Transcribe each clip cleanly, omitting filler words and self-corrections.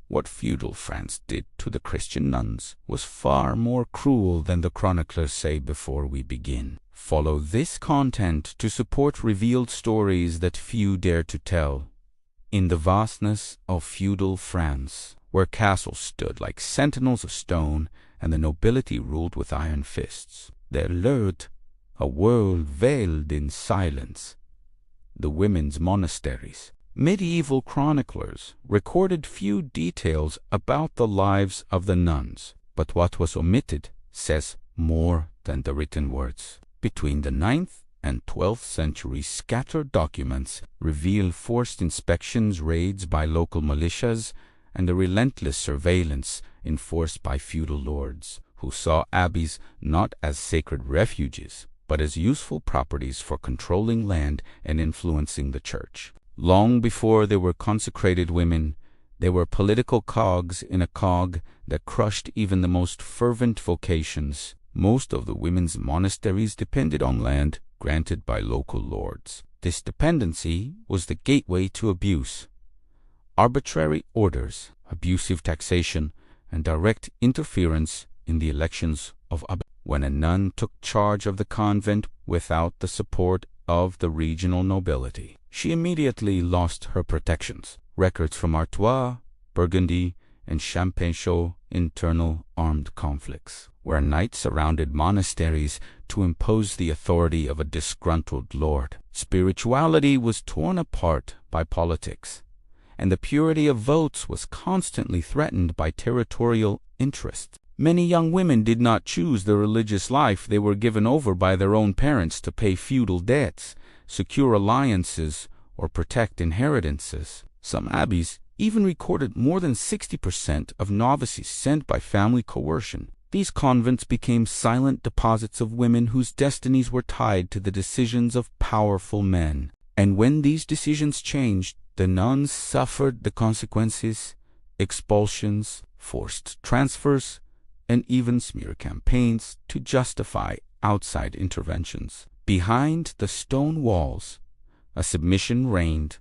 What feudal France did to the Christian nuns was far more cruel than the chroniclers say before we begin. Follow this content to support revealed stories that few dare to tell. In the vastness of feudal France, where castles stood like sentinels of stone and the nobility ruled with iron fists, there lurked a world veiled in silence: the women's monasteries. Medieval chroniclers recorded few details about the lives of the nuns, but what was omitted says more than the written words. Between the 9th and 12th centuries, scattered documents reveal forced inspections, raids by local militias, and the relentless surveillance enforced by feudal lords, who saw abbeys not as sacred refuges, but as useful properties for controlling land and influencing the church. Long before they were consecrated women, they were political cogs in a cog that crushed even the most fervent vocations. Most of the women's monasteries depended on land granted by local lords. This dependency was the gateway to abuse. Arbitrary orders, abusive taxation, and direct interference in the elections of abbeys. When a nun took charge of the convent without the support of the regional nobility, she immediately lost her protections. Records from Artois, Burgundy, and Champagne show internal armed conflicts, where knights surrounded monasteries to impose the authority of a disgruntled lord. Spirituality was torn apart by politics, and the purity of votes was constantly threatened by territorial interests. Many young women did not choose the religious life. They were given over by their own parents to pay feudal debts, secure alliances, or protect inheritances. Some abbeys even recorded more than 60% of novices sent by family coercion. These convents became silent deposits of women whose destinies were tied to the decisions of powerful men. And when these decisions changed, the nuns suffered the consequences: expulsions, forced transfers, and even smear campaigns to justify outside interventions. Behind the stone walls, a submission reigned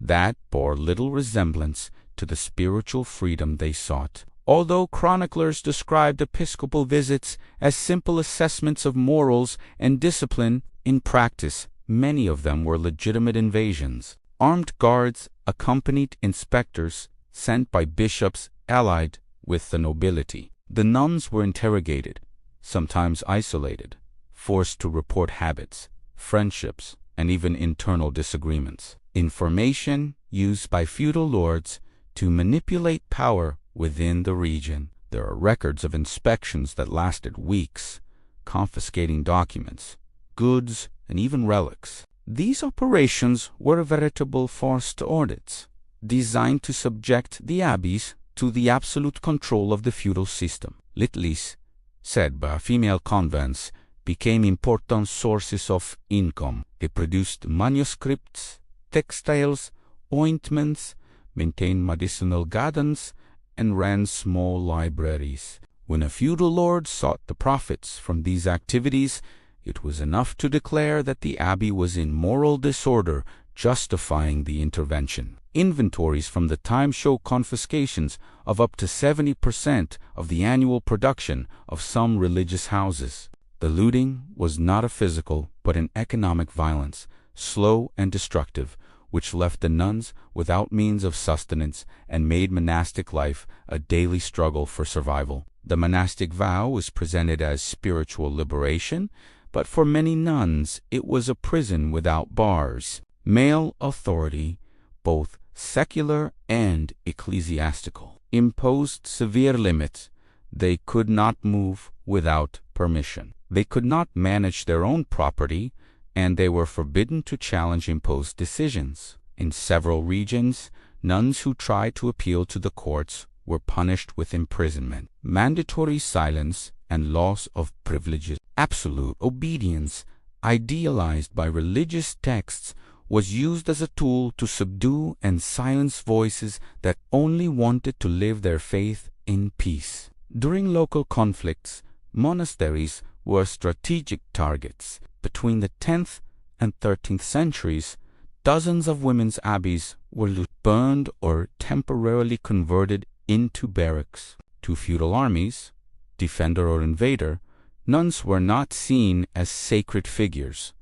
that bore little resemblance to the spiritual freedom they sought. Although chroniclers described episcopal visits as simple assessments of morals and discipline, in practice many of them were legitimate invasions. Armed guards accompanied inspectors sent by bishops allied with the nobility. The nuns were interrogated, sometimes isolated, forced to report habits, friendships, and even internal disagreements. Information used by feudal lords to manipulate power within the region. There are records of inspections that lasted weeks, confiscating documents, goods, and even relics. These operations were veritable forced audits, designed to subject the abbeys to the absolute control of the feudal system. Littlies, said by female convents, became important sources of income. They produced manuscripts, textiles, ointments, maintained medicinal gardens, and ran small libraries. When a feudal lord sought the profits from these activities, it was enough to declare that the abbey was in moral disorder, justifying the intervention. Inventories from the time show confiscations of up to 70% of the annual production of some religious houses. The looting was not a physical but an economic violence, slow and destructive, which left the nuns without means of sustenance and made monastic life a daily struggle for survival. The monastic vow was presented as spiritual liberation, but for many nuns it was a prison without bars. Male authority, both secular and ecclesiastical, imposed severe limits. They could not move without permission. They could not manage their own property, and they were forbidden to challenge imposed decisions. In several regions, nuns who tried to appeal to the courts were punished with imprisonment, mandatory silence, and loss of privileges. Absolute obedience, idealized by religious texts, was used as a tool to subdue and silence voices that only wanted to live their faith in peace. During local conflicts, monasteries were strategic targets. Between the 10th and 13th centuries, dozens of women's abbeys were burned or temporarily converted into barracks. To feudal armies, defender or invader, nuns were not seen as sacred figures,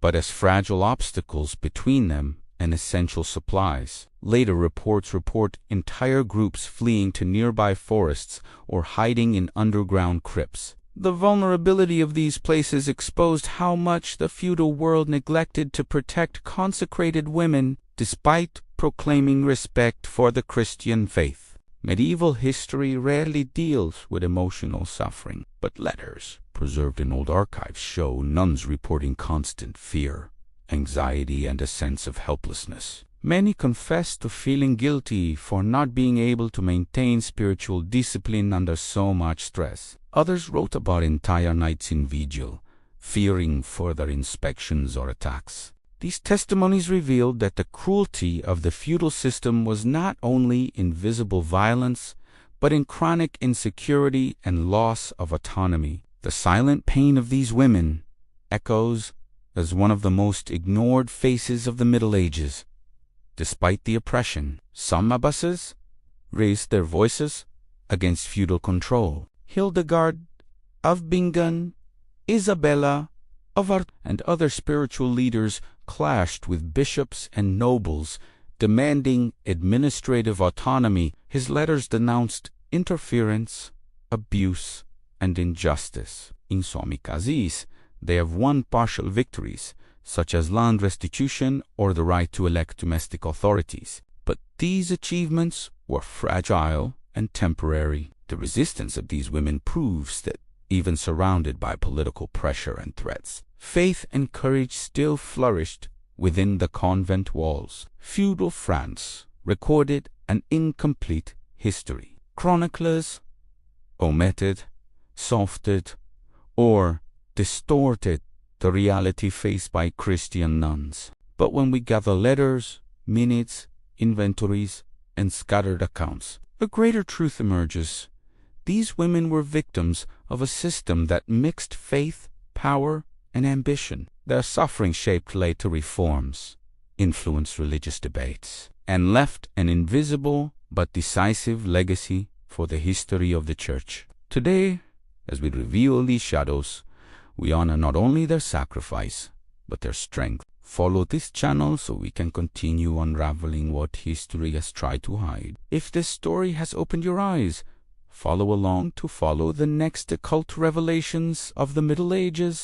but as fragile obstacles between them and essential supplies. Later reports report entire groups fleeing to nearby forests or hiding in underground crypts. The vulnerability of these places exposed how much the feudal world neglected to protect consecrated women despite proclaiming respect for the Christian faith. Medieval history rarely deals with emotional suffering, but letters preserved in old archives show nuns reporting constant fear, anxiety, and a sense of helplessness. Many confessed to feeling guilty for not being able to maintain spiritual discipline under so much stress. Others wrote about entire nights in vigil, fearing further inspections or attacks. These testimonies revealed that the cruelty of the feudal system was not only in visible violence, but in chronic insecurity and loss of autonomy. The silent pain of these women echoes as one of the most ignored faces of the Middle Ages. Despite the oppression, some abbesses raised their voices against feudal control. Hildegard of Bingen, Isabella of Art, and other spiritual leaders clashed with bishops and nobles, demanding administrative autonomy. His letters denounced interference, abuse, and injustice. In some cases, they have won partial victories, such as land restitution or the right to elect domestic authorities. But these achievements were fragile and temporary. The resistance of these women proves that, even surrounded by political pressure and threats, faith and courage still flourished within the convent walls. Feudal France recorded an incomplete history. Chroniclers omitted, softened, or distorted the reality faced by Christian nuns. But when we gather letters, minutes, inventories, and scattered accounts, a greater truth emerges. These women were victims of a system that mixed faith, power, and ambition. Their suffering shaped later reforms, influenced religious debates, and left an invisible but decisive legacy for the history of the Church. Today, as we reveal these shadows, we honor not only their sacrifice, but their strength. Follow this channel so we can continue unraveling what history has tried to hide. If this story has opened your eyes, follow along to follow the next occult revelations of the Middle Ages.